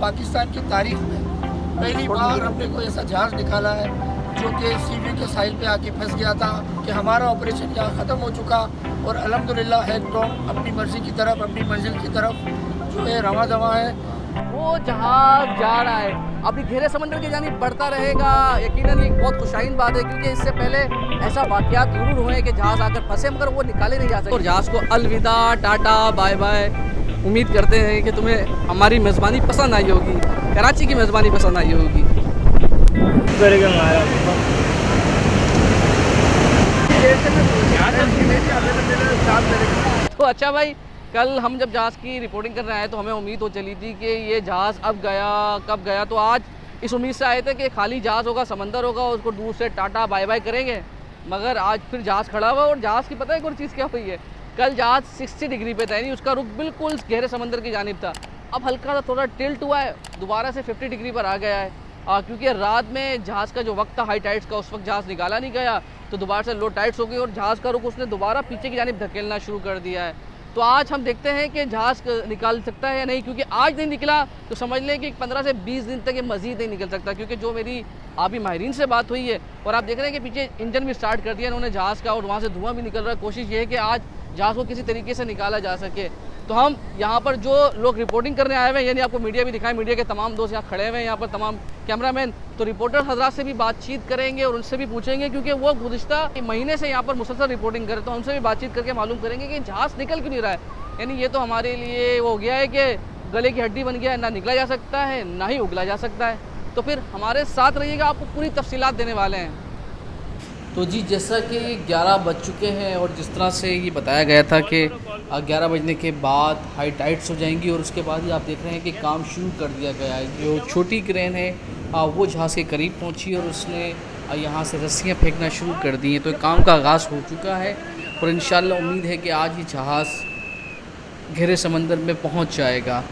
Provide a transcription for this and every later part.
पाकिस्तान की तारीख में पहली बार हमने कोई ऐसा जहाज़ निकाला है जो कि सीवी के साहिल पे आके फंस गया था कि हमारा ऑपरेशन यहाँ ख़त्म हो चुका और अल्हम्दुलिल्लाह एकदम अपनी मर्ज़ी की तरफ, अपनी मंजिल की तरफ जो है रवा दवा है। वो जहाज जा रहा है, अभी गहरे समंदर की जानिब बढ़ता रहेगा। यकीनन ये बहुत खुशाइन बात है, क्योंकि इससे पहले ऐसा वाक़यात ज़रूर हुए हैं कि जहाज़ आकर फंसे मगर वो निकाले नहीं जा सकते। और जहाज़ को अलविदा, टाटा, बाय बाय। उम्मीद करते हैं कि तुम्हें हमारी मेज़बानी पसंद आई होगी, कराची की मेज़बानी पसंद आई होगी। तो अच्छा भाई, कल हम जब जहाज़ की रिपोर्टिंग करने आए तो हमें उम्मीद हो चली थी कि ये जहाज़ अब गया कब गया, तो आज इस उम्मीद से आए थे कि खाली जहाज़ होगा, समंदर होगा, उसको दूर से टाटा बाय बाय करेंगे। मगर आज फिर जहाज़ खड़ा हुआ और जहाज़ की पता है कोई चीज़ क्या हुई है, कल जहाज़ 60 डिग्री पे था, यानी उसका रुख बिल्कुल गहरे समंदर की जानिब था। अब हल्का सा थोड़ा टिल्ट हुआ है, दोबारा से 50 डिग्री पर आ गया है, क्योंकि रात में जहाज़ का जो वक्त था हाई टाइड्स का, उस वक्त जहाज़ निकाला नहीं गया, तो दोबारा से लो टाइड्स हो गई और जहाज़ का रुख उसने दोबारा पीछे की जानिब धकेलना शुरू कर दिया है। तो आज हम देखते हैं कि जहाज़ निकाल सकता है या नहीं, क्योंकि आज नहीं निकला तो समझ लें कि 15 से 20 दिन तक ये मज़ीद नहीं निकल सकता, क्योंकि जो मेरी अभी माहिरीन से बात हुई है और आप देख रहे हैं कि पीछे इंजन भी स्टार्ट कर दिया इन्होंने जहाज़ का और वहाँ से धुआं भी निकल रहा है। कोशिश ये है कि आज जहाज़ को किसी तरीके से निकाला जा सके। तो हम यहाँ पर जो लोग रिपोर्टिंग करने आए हुए हैं, यानी आपको मीडिया भी दिखाएं, मीडिया के तमाम दोस्त यहाँ खड़े हुए हैं, यहाँ पर तमाम कैमरामैन, तो रिपोर्टर हजरात से भी बातचीत करेंगे और उनसे भी पूछेंगे, क्योंकि वो गुज़िश्ता महीने से यहाँ पर मुसलसल रिपोर्टिंग करें, तो उनसे भी बातचीत करके मालूम करेंगे कि जहाज़ निकल क्यों नहीं रहा है। यानी ये तो हमारे लिए वो हो गया है कि गले की हड्डी बन गया है, ना निकला जा सकता है ना ही उगला जा सकता है। तो फिर हमारे साथ रहिएगा, आपको पूरी तफसीलात देने वाले हैं। तो जी, जैसा कि 11 बज चुके हैं और जिस तरह से ये बताया गया था कि 11 बजने के बाद हाई टाइड्स हो जाएंगी और उसके बाद ही आप देख रहे हैं कि काम शुरू कर दिया गया है। जो छोटी क्रेन है वो जहाज़ के करीब पहुंची और उसने यहाँ से रस्सियाँ फेंकना शुरू कर दी हैं। तो काम का आगाज़ हो चुका है और इंशाल्लाह उम्मीद है कि आज ही जहाज़ गहरे समंदर में पहुँच जाएगा।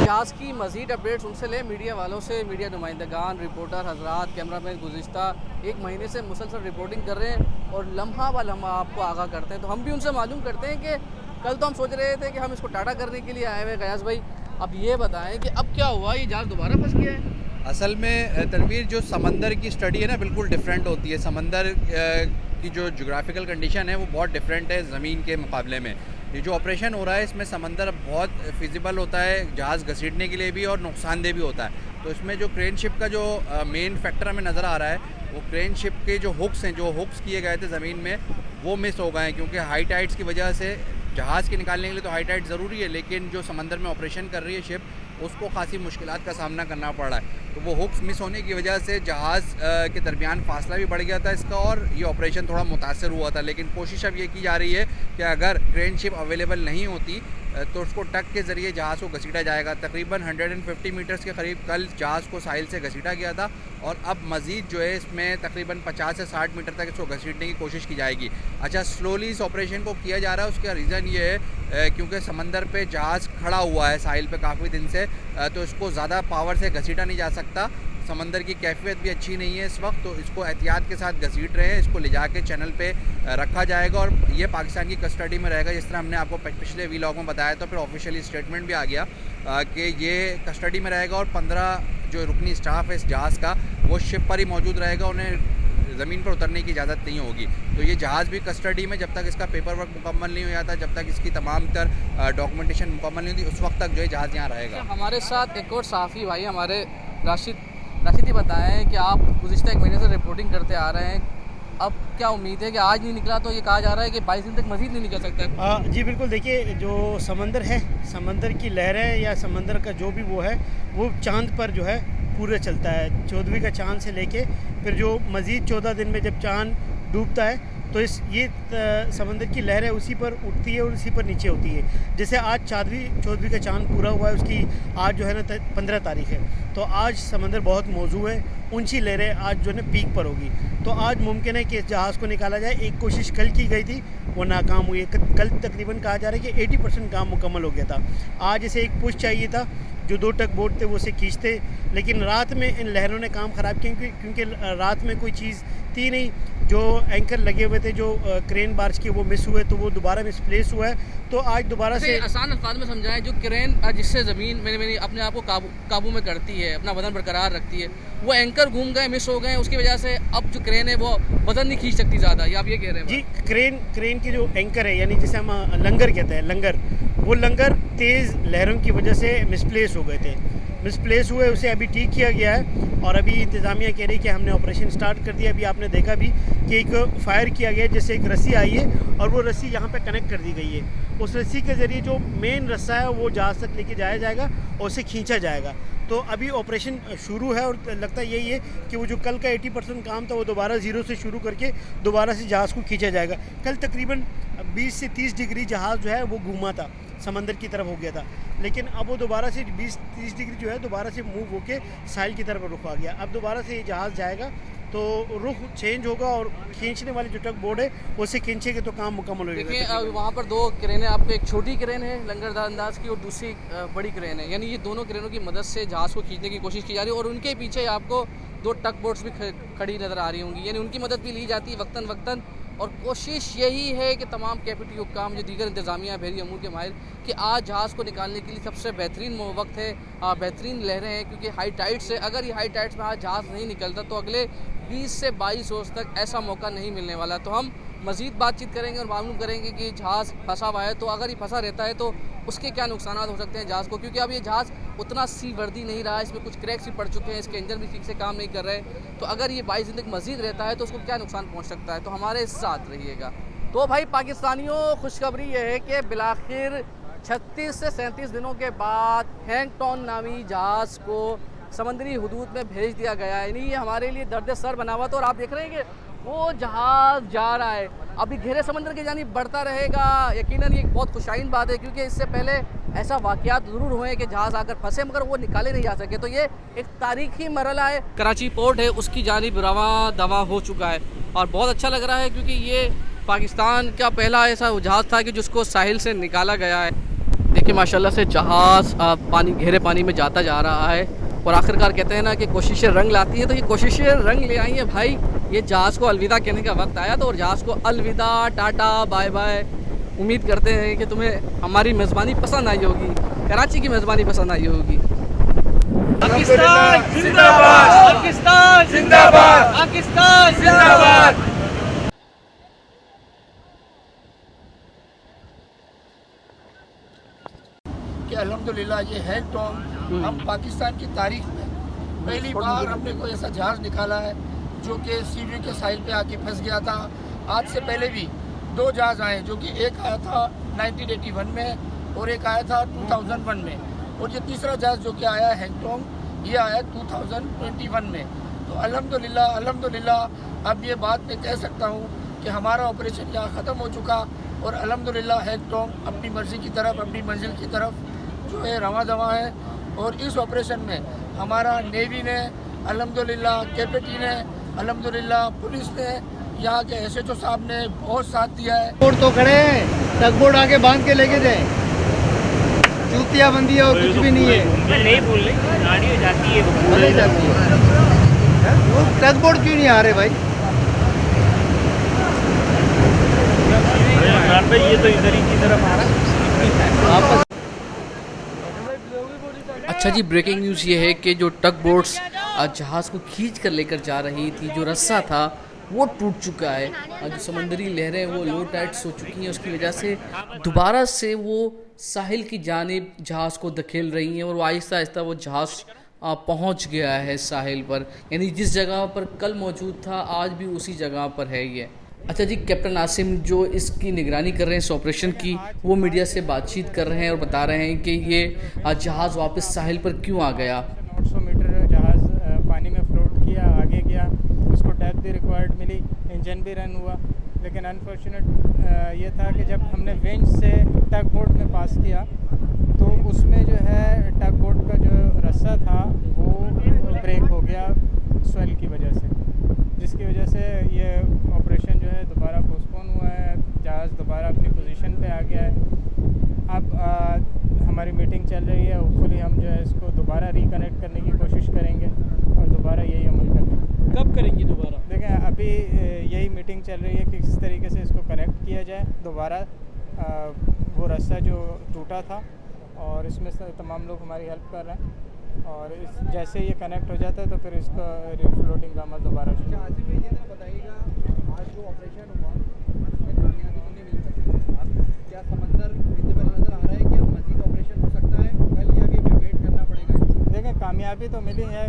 जहाज़ की मज़ीद अपडेट्स उनसे लें, मीडिया वालों से, मीडिया नुमाइंदगान, रिपोर्टर हजरात, कैमरामैन गुज़िश्ता 1 महीने से मुसलसल रिपोर्टिंग कर रहे हैं और लम्हा व लम्हा आपको आगाह करते हैं। तो हम भी उनसे मालूम करते हैं कि कल तो हम सोच रहे थे कि हम इसको टाटा करने के लिए आए हुए गयास भाई, अब ये बताएं कि अब क्या हुआ, ये जहाज़ दोबारा फंस गया है? असल में तनवीर, जो समंदर की स्टडी है ना, बिल्कुल डिफरेंट होती है। समंदर की जो जोग्राफिकल कंडीशन है वो बहुत डिफरेंट है ज़मीन के मुकाबले में। ये जो ऑपरेशन हो रहा है इसमें समंदर बहुत फिजिबल होता है जहाज़ घसीटने के लिए भी और नुकसानदेह भी होता है। तो इसमें जो क्रेन शिप का जो मेन फैक्टर हमें नज़र आ रहा है, वो क्रेन शिप के जो हुक्स हैं, जो हुक्स किए गए थे ज़मीन में, वो मिस हो गए हैं, क्योंकि हाई टाइड्स की वजह से जहाज़ के निकालने के लिए तो हाई टाइड ज़रूरी है, लेकिन जो समंदर में ऑपरेशन कर रही है शिप, उसको खासी मुश्किलात का सामना करना पड़ रहा है। तो वो हुक्स मिस होने की वजह से जहाज़ के दरमियान फासला भी बढ़ गया था इसका और ये ऑपरेशन थोड़ा मुतासर हुआ था। लेकिन कोशिश अब ये की जा रही है कि अगर क्रेन शिप अवेलेबल नहीं होती तो उसको टक के ज़रिए जहाज़ को घसीटा जाएगा। तकरीबन 150 मीटर्स के करीब कल जहाज़ को साहिल से घसीटा गया था और अब मज़ीद जो है इसमें तकरीबन 50 से 60 मीटर तक इसको घसीटने की कोशिश की जाएगी। अच्छा, स्लोली इस ऑपरेशन को किया जा रहा है, उसका रीज़न ये है क्योंकि समंदर पे जहाज़ खड़ा हुआ है साहिल पे काफ़ी दिन से, तो इसको ज़्यादा पावर से घसीटा नहीं जा सकता। समंदर की कैफियत भी अच्छी नहीं है इस वक्त, तो इसको एहतियात के साथ घसीट रहे हैं। इसको ले जाके चैनल पे रखा जाएगा और ये पाकिस्तान की कस्टडी में रहेगा। जिस तरह हमने आपको पिछले व्लॉग में बताया था, फिर ऑफिशियली स्टेटमेंट भी आ गया कि ये कस्टडी में रहेगा और 15 जो रुकनी स्टाफ है इस जहाज़ का, वो शिप पर ही मौजूद रहेगा। उन्हें ज़मीन पर उतरने की इजाज़त नहीं होगी। तो ये जहाज़ भी कस्टडी में, जब तक इसका पेपर वर्क मुकम्मल नहीं हो जाता, जब तक इसकी तमाम तर डॉक्यूमेंटेशन मुकम्मल नहीं होती, उस वक्त तक जो है जहाज़ यहाँ रहेगा। हमारे साथ एक और सहाफ़ी भाई हमारे राशिद ही बताएं कि आप गुज़िश्ता 1 महीने से रिपोर्टिंग करते आ रहे हैं, अब क्या उम्मीद है कि आज नहीं निकला तो ये कहा जा रहा है कि 22 दिन तक मज़ीद नहीं निकल सकता है? जी बिल्कुल, देखिए जो समंदर है, समंदर की लहरें या समंदर का जो भी वो है, वो चांद पर जो है पूरा चलता है। 14वीं का चांद से लेके फिर जो मज़ीद 14 दिन में जब चांद डूबता है तो ये समंदर की लहर है उसी पर उठती है और उसी पर नीचे होती है। जैसे आज 14वीं का चांद पूरा हुआ है, उसकी आज जो है ना 15 तारीख है, तो आज समंदर बहुत मौजू है, ऊंची लहरें आज जो है ना पीक पर होगी। तो आज मुमकिन है कि इस जहाज़ को निकाला जाए। एक कोशिश कल की गई थी, वो नाकाम हुई है। कल तकरीबन कहा जा रहा है कि 80% काम मुकम्मल हो गया था। आज इसे एक पुश चाहिए था, जो 2 टग बोट थे वो उसे खींचते, लेकिन रात में इन लहरों ने काम ख़राब किया क्योंकि रात में कोई चीज़ थी नहीं। जो एंकर लगे हुए थे, जो क्रेन बार्ज के, वो मिस हुए, तो वो दोबारा मिसप्लेस हुआ है। तो आज दोबारा से आसान अल्फाज में समझाएं, जो क्रेन जिससे ज़मीन मैंने अपने आप को काबू में करती है, अपना वजन बरकरार रखती है, वो एंकर घूम गए, मिस हो गए, उसकी वजह से अब जो क्रेन है वो वजन नहीं खींच सकती ज़्यादा। ये आप ये कह रहे हैं? जी, क्रेन के जो एंकर है, यानी जिसे हम लंगर कहते हैं, वो लंगर तेज़ लहरों की वजह से मिसप्लेस हो गए थे। मिसप्लेस हुए, उसे अभी ठीक किया गया है और अभी इंतज़ामिया कह रही है कि हमने ऑपरेशन स्टार्ट कर दिया। अभी आपने देखा भी कि एक फायर किया गया, जैसे एक रस्सी आई है और वो रस्सी यहाँ पे कनेक्ट कर दी गई है। उस रस्सी के ज़रिए जो मेन रस्सा है वो जहाज़ तक लेके जाया जाएगा और उसे खींचा जाएगा। तो अभी ऑपरेशन शुरू है और लगता यही है कि वो जो कल का 80% काम था वो दोबारा ज़ीरो से शुरू करके दोबारा से जहाज़ को खींचा जाएगा। कल तकरीबन 20 से 30 डिग्री जहाज़ जो है वो घूमा था, समंदर की तरफ हो गया था, लेकिन अब वो दोबारा से 20-30 डिग्री जो है दोबारा से मूव होके साहिल की तरफ रुख आ गया। अब दोबारा से ये जहाज़ जाएगा तो रुख चेंज होगा और खींचने वाली जो टग बोर्ड है उसे खींचेंगे तो काम मुकम्मल हो जाएगा। देखिए वहाँ पर 2 क्रेन है आपको, एक छोटी क्रेन है लंगरदार अंदाज की और दूसरी बड़ी क्रेन है, यानी ये दोनों क्रेनों की मदद से जहाज़ को खींचने की कोशिश की जा रही है। और उनके पीछे आपको 2 टग बोट्स भी खड़ी नज़र आ रही होंगी, यानी उनकी मदद भी ली जाती है वक्तन वक्तन। और कोशिश यही है कि तमाम कैपिटी हुक्काम, जो दीगर इंतज़ामिया बहरी अमूर के माहिर, कि आज जहाज़ को निकालने के लिए सबसे बेहतरीन वक्त है, बेहतरीन लहरें हैं, क्योंकि हाई टाइड से अगर ये हाई टाइड्स में आज जहाज़ नहीं निकलता तो अगले 20 से 22 रोज़ तक ऐसा मौका नहीं मिलने वाला। तो हम मज़ीद बातचीत करेंगे और मालूम करेंगे कि जहाज़ फंसा हुआ है, तो अगर ये फंसा रहता है तो उसके क्या नुकसान हो सकते हैं जहाज़ को, क्योंकि अब ये जहाज़ उतना सी वर्दी नहीं रहा है, इसमें कुछ क्रैक्स भी पड़ चुके हैं, इसके इंजन भी ठीक से काम नहीं कर रहे। तो अगर ये 22 दिन तक मज़ीद रहता है तो उसको क्या नुकसान पहुँच सकता है, तो हमारे साथ रहिएगा। तो भाई पाकिस्तानियों, खुशखबरी ये है कि बिलाखिर 36 से 37 दिनों के बाद हैंगटॉन नामी जहाज़ को समंदरी हुदूद में भेज दिया गया है। यानी ये हमारे लिए दर्द सर बना हुआ था और आप देख रहे हैं कि वो जहाज़ जा रहा है, अभी गहरे समंदर की जानिब बढ़ता रहेगा। यकीनन ये एक बहुत खुशाइन बात है, क्योंकि इससे पहले ऐसा वाक़यात ज़रूर हुए कि जहाज़ आकर फंसे मगर वो निकाले नहीं जा सके। तो ये एक तारीख़ी मरहला है। कराची पोर्ट है उसकी जानिब रवा दवा हो चुका है और बहुत अच्छा लग रहा है, क्योंकि ये पाकिस्तान का पहला ऐसा जहाज़ था कि जिसको साहिल से निकाला गया है। देखिए माशाल्लाह से जहाज़ गहरे पानी में जाता जा रहा है और आखिरकार कहते हैं ना कि कोशिशें रंग लाती हैं, तो ये कोशिशें रंग ले आई हैं भाई। ये जहाज़ को अलविदा कहने का वक्त आया, तो और जहाज़ को अलविदा, टाटा, बाय बाय। उम्मीद करते हैं कि तुम्हें हमारी मेज़बानी पसंद आई होगी, कराची की मेज़बानी पसंद आई होगी। पाकिस्तान जिंदाबाद, पाकिस्तान जिंदाबाद, पाकिस्तान जिंदाबाद। कि अल्हम्दुलिल्लाह ये हैंगटॉन हम पाकिस्तान की तारीख में पहली बार हमने कोई ऐसा जहाज़ निकाला है जो कि सीवी के साहिल पे आके फंस गया था। आज से पहले भी 2 जहाज़ आए, जो कि एक आया था 1981 में और एक आया था 2001 में, और ये तीसरा जहाज़ जो कि आया है हैंगटॉन, ये आया 2021 में। तो अल्हम्दुलिल्लाह अब ये बात मैं कह सकता हूँ कि हमारा ऑपरेशन यहाँ ख़त्म हो चुका और अल्हम्दुलिल्लाह हैंगटॉन अपनी मर्ज़ी की तरफ, अपनी मंजिल की तरफ जो है रवां दवा है। और इस ऑपरेशन में हमारा नेवी ने अल्हम्दुलिल्लाह, केपीटी ने अल्हम्दुलिल्लाह, पुलिस ने, यहाँ के SHO साहब ने बहुत साथ दिया है। बोर्ड तो खड़े हैं, टग बोर्ड आके बांध के लेके जाए, चूतिया बंदी है और कुछ भी नहीं है। नहीं बोल रहे, गाड़ी जाती है, भले जाती है, वो टग बोर्ड क्यों नहीं आ रहे भाई? ये तो इधर ही की तरफ आ रहा है। अच्छा जी, ब्रेकिंग न्यूज़ ये है कि जो टग बोट्स जहाज़ को खींच कर लेकर जा रही थी, जो रस्सा था वो टूट चुका है और जो समंदरी लहरें वो लो टाइड्स हो चुकी हैं, उसकी वजह से दोबारा से वो साहिल की जानिब जहाज़ को धकेल रही हैं और वो आहिस्ता आहिस्ता वो जहाज़ पहुंच गया है साहिल पर, यानी जिस जगह पर कल मौजूद था आज भी उसी जगह पर है ये। अच्छा जी, कैप्टन आसिम जो इसकी निगरानी कर रहे हैं इस ऑपरेशन की, वो मीडिया से बातचीत कर रहे हैं और बता रहे हैं कि ये जहाज़ वापस साहिल पर क्यों आ गया। 800 मीटर जहाज़ इंजन भी रन हुआ। लेकिन अनफॉर्चुनेट ये था कि जब हमने विंच से टग बोट में पास किया तो उसमें जो है टग बोट का जो रस्सा था वो ब्रेक हो गया स्वेल की वजह से, जिसकी वजह से ये ऑपरेशन जो है दोबारा पोस्टपोन हुआ है। जहाज़ दोबारा अपनी पोजीशन पे आ गया है। अब हमारी मीटिंग चल रही है, होपफुली हम जो है इसको दोबारा रिकनेक्ट करने की कोशिश करेंगे और दोबारा यही अमल करेंगे। कब करेंगे दोबारा? देखें अभी यही मीटिंग चल रही है कि किस तरीके से इसको कनेक्ट किया जाए दोबारा, वो रास्ता जो टूटा था, और इसमें से तमाम लोग हमारी हेल्प कर रहे हैं। और इस जैसे ये कनेक्ट हो जाता है तो फिर इसका रिफ्लोटिंग का अमल दोबारा शुरू। आसिफ ये तो बताइएगा, आज जो ऑपरेशन हुआ उसमें कामयाबी तो नहीं मिल सकती, अब क्या समंदर विजिबल नज़र आ रहा है कि अब मज़ीद ऑपरेशन हो सकता है कल, या भी हमें वेट करना पड़ेगा? देखें कामयाबी तो मिली है,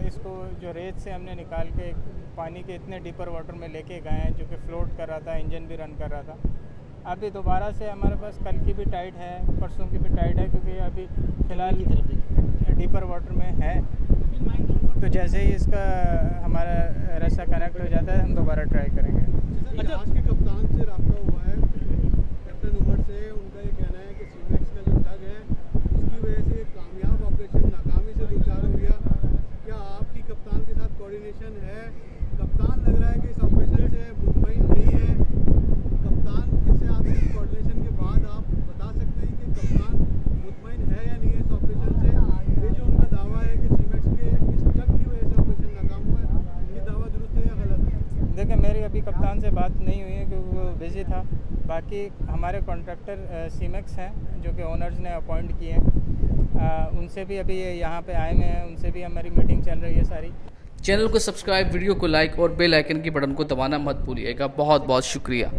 इसको जो रेत से हमने निकाल के पानी के इतने डीपर वाटर में लेके गए हैं जो कि फ्लोट कर रहा था, इंजन भी रन कर रहा था। अभी दोबारा से हमारे पास कल की भी टाइट है, परसों की भी टाइट है, क्योंकि अभी फ़िलहाल डीपर वाटर में है। तो जैसे ही इसका हमारा रास्ता कनेक्ट हो जाता है हम दोबारा ट्राई करेंगे। अच्छा, आज के कप्तान से रब्ता हुआ है, कैप्टन उमर से, उनका ये कहना है कि सीमैक्स का जो टग है उसकी वजह से कामयाब ऑपरेशन नाकामी से दो चार हो गया। क्या आपकी कप्तान के साथ कोऑर्डिनेशन है? कप्तान लग रहा है कि इस ऑपरेशन से मुतमईन नहीं है। कप्तान से आपकी कोऑर्डिनेशन के बाद आप बता सकते हैं कि कप्तान मुतमईन है या नहीं है इस ऑपरेशन से? ये जो उनका दावा है कि सीमैक्स के इस टग की वजह से ऑपरेशन नाकाम हुआ है, ये दावा दुरुस्त है या गलत है? देखिए मेरी अभी कप्तान से बात नहीं हुई है क्योंकि वो बिज़ी था। बाकी हमारे कॉन्ट्रैक्टर सीमैक्स हैं जो कि ओनर्स ने अपॉइंट किए हैं, उनसे भी अभी यहाँ पे आए हुए हैं, उनसे भी हमारी मीटिंग चल रही है सारी। चैनल को सब्सक्राइब, वीडियो को लाइक और बेल आइकन की बटन को दबाना मत भूलिएगा। बहुत बहुत शुक्रिया।